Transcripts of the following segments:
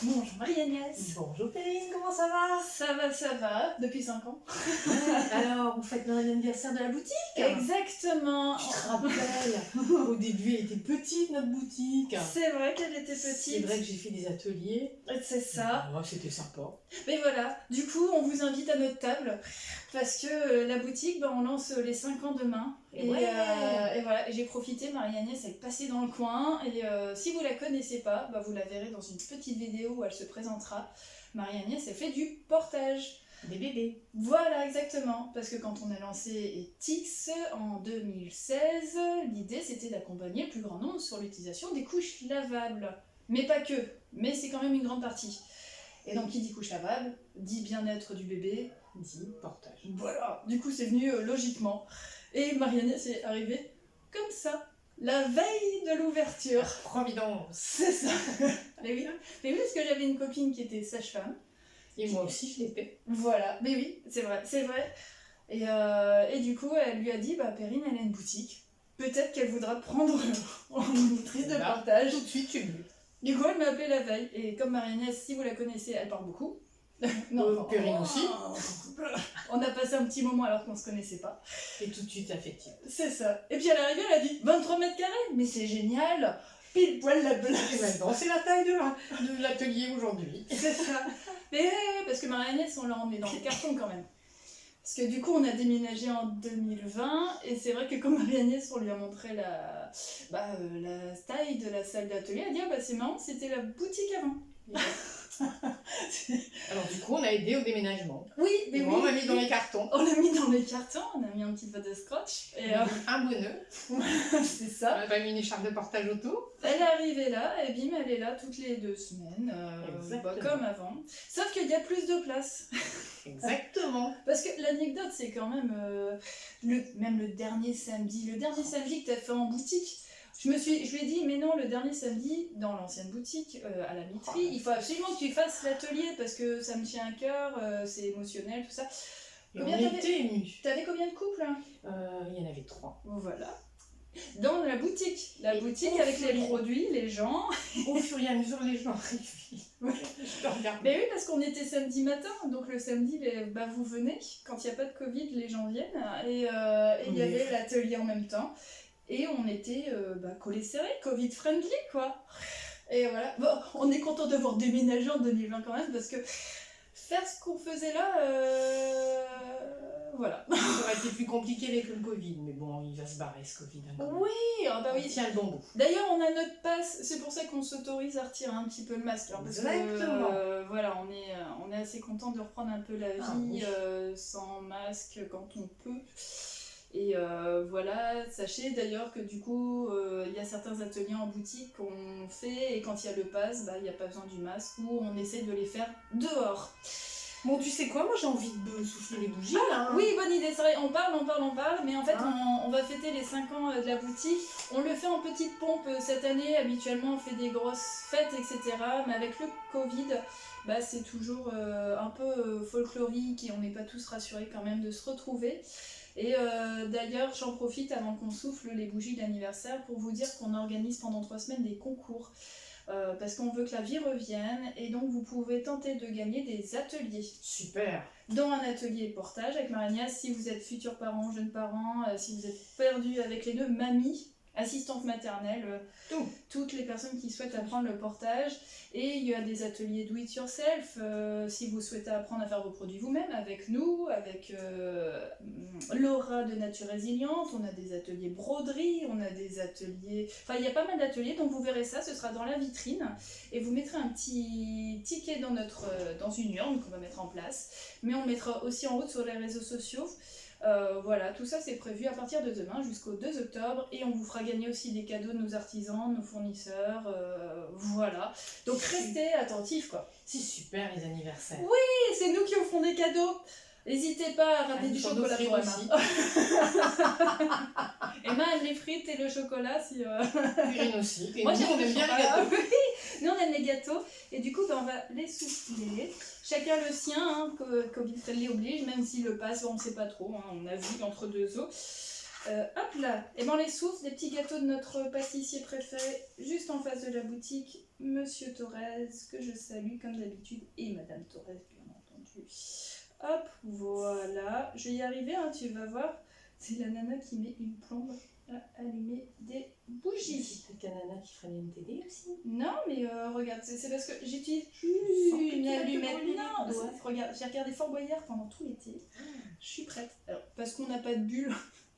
Bonjour Marie-Agnès. Bonjour Perrine, comment ça va? Ça va, depuis 5 ans. Alors, vous faites l'anniversaire de la boutique? Exactement. Tu te rappelles? Au début, elle était petite, notre boutique. C'est vrai qu'elle était C'est petite. vrai que j'ai fait des ateliers. C'est ça. Ouais, c'était sympa. Mais voilà, du coup, on vous invite à notre table parce que la boutique, on lance les 5 ans demain. Et voilà, et j'ai profité, Marie-Agnès, elle est passée dans le coin. Et si vous la connaissez pas, vous la verrez dans une petite vidéo où elle se présentera. Marie-Agnès, elle fait du portage. Des bébés. Voilà, exactement. Parce que quand on a lancé Etix en 2016, l'idée c'était d'accompagner le plus grand nombre sur l'utilisation des couches lavables. Mais pas que, mais c'est quand même une grande partie. Et donc qui dit couche lavable, dit bien-être du bébé, Dit portage. voilà. Du coup c'est venu logiquement. Et Marie-Agnès est arrivée comme ça, la veille de l'ouverture. Providence. C'est ça. Mais oui, parce que j'avais une copine qui était sage-femme. Et moi aussi, je l'ai fait. Voilà, mais oui, c'est vrai. Et du coup, elle lui a dit, Perrine, elle a une boutique. Peut-être qu'elle voudra te prendre en monitrice de portage. Tout de suite, tu es venue. Du coup, elle m'a appelée la veille. Et comme Marie-Agnès, si vous la connaissez, elle parle beaucoup. Perrine aussi. On a passé un petit moment alors qu'on se connaissait pas. Et tout de suite affective. C'est ça. Et puis à l'arrivée, elle a dit 23 mètres carrés. Mais c'est génial. Pile poil la Et place. maintenant, c'est la taille de l'atelier aujourd'hui. C'est ça. Mais parce que Marie-Agnès, on l'a emmené dans le carton quand même. Parce que du coup, on a déménagé en 2020 et c'est vrai que comme Marie-Agnès, on lui a montré la taille de la salle d'atelier, elle a dit c'est marrant, c'était la boutique avant. Alors du coup, on a aidé au déménagement. Oui, mais Et oui. on l'a mis dans les cartons. On l'a mis dans les cartons, on a mis un petit peu de scotch. Et Un bonheur. c'est On ça. n'a pas mis une écharpe de portage autour. Elle est arrivée là, et bim, elle est là toutes les 2 semaines, comme avant. Sauf qu'il y a plus de place. Exactement. Parce que l'anecdote, c'est quand même le dernier samedi que tu as fait en boutique. Je lui ai dit, mais non, le dernier samedi, dans l'ancienne boutique, à la Mitry, il faut absolument que tu fasses l'atelier parce que ça me tient à cœur, c'est émotionnel, tout ça. Et on était émus. T'avais combien de couples hein? Il y en avait 3. Voilà. Dans la boutique. La boutique au avec les fur- produits, les gens. Au fur et à mesure, les gens arrivent. Je te regarde. Mais oui, parce qu'on était samedi matin, donc le samedi, vous venez. Quand il n'y a pas de Covid, les gens viennent. Et il y avait l'atelier en même temps. Et on était collés serrés, Covid friendly, quoi. Et voilà. Bon, on est content de voir déménager en 2020 quand même, parce que faire ce qu'on faisait là, voilà. Ça aurait été plus compliqué avec le Covid, mais bon, il va se barrer ce Covid. Hein, Oui, oui. Tiens le bon bout. D'ailleurs, on a notre passe, c'est pour ça qu'on s'autorise à retirer un petit peu le masque. Hein, parce Exactement. que, voilà, on est assez content de reprendre un peu la vie sans masque quand on peut. Et voilà, sachez d'ailleurs que du coup, il y a certains ateliers en boutique qu'on fait et quand il y a le pass, il n'y a pas besoin du masque ou on essaie de les faire dehors. Bon, tu sais quoi, moi j'ai envie de souffler les bougies là. Oui, bonne idée, c'est vrai, on parle, mais en fait on va fêter les 5 ans de la boutique. On le fait en petite pompe cette année, habituellement on fait des grosses fêtes, etc. Mais avec le Covid, c'est toujours un peu folklorique et on n'est pas tous rassurés quand même de se retrouver. Et d'ailleurs, j'en profite avant qu'on souffle les bougies d'anniversaire pour vous dire qu'on organise pendant 3 semaines des concours. Parce qu'on veut que la vie revienne et donc vous pouvez tenter de gagner des ateliers. Super. Dont un atelier portage avec Marie-Agnès, si vous êtes futurs parents, jeunes parents, si vous êtes perdus avec les 2, mamie, assistante maternelle, toutes les personnes qui souhaitent apprendre le portage. Et il y a des ateliers do it yourself, si vous souhaitez apprendre à faire vos produits vous-même, avec nous, avec Laura de Nature Résiliente, on a des ateliers broderie, on a des ateliers... Enfin, il y a pas mal d'ateliers, donc vous verrez ça, ce sera dans la vitrine. Et vous mettrez un petit ticket dans une urne qu'on va mettre en place. Mais on mettra aussi en route sur les réseaux sociaux. Voilà, tout ça c'est prévu à partir de demain jusqu'au 2 octobre et on vous fera gagner aussi des cadeaux de nos artisans, de nos fournisseurs, voilà. Donc restez attentifs quoi. C'est super les anniversaires. Oui, c'est nous qui offrons des cadeaux. N'hésitez pas à ramener du chocolat pour Emma. Emma aime les frites et le chocolat si... Perrine aussi. Et moi nous, on aime bien les gâteaux. Oui, nous on aime les gâteaux et du coup on va les souffler. Chacun le sien, hein, Covid friendly oblige, même si le passe, on ne sait pas trop, hein, on a vu entre 2 eaux. Hop là, et on les souffle, des petits gâteaux de notre pâtissier préféré juste juste en face de la boutique Monsieur Torres, que je salue comme d'habitude, et Madame Torres, bien entendu. Hop, voilà. Je vais y arriver, hein, tu vas voir. C'est la nana qui met une plombe à allumer des bougies. C'est peut-être la nana qui ferait une télé aussi. Non, mais regarde, c'est parce que j'utilise Sans que une tu vas te allumette. brûler Non, les doigts. regarde, j'ai regardé Fort Boyard pendant tout l'été. Je suis prête. Alors, parce qu'on n'a pas de bulle,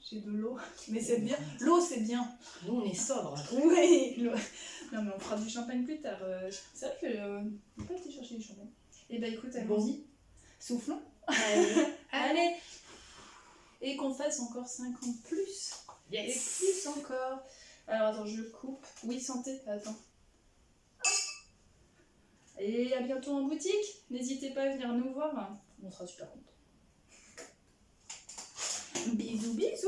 j'ai de l'eau, mais c'est bien. L'eau, c'est bien. Nous, on est sobre. Oui, l'eau. Non, mais on fera du champagne plus tard. C'est vrai que on peut aller chercher du champagne. Eh ben écoute, allons-y. Soufflons. Allez. Et qu'on fasse encore 50 plus. Et plus encore. Alors attends, je coupe. Oui, santé. Attends. Et à bientôt en boutique. N'hésitez pas à venir nous voir. On sera super contents. Bisous, bisous.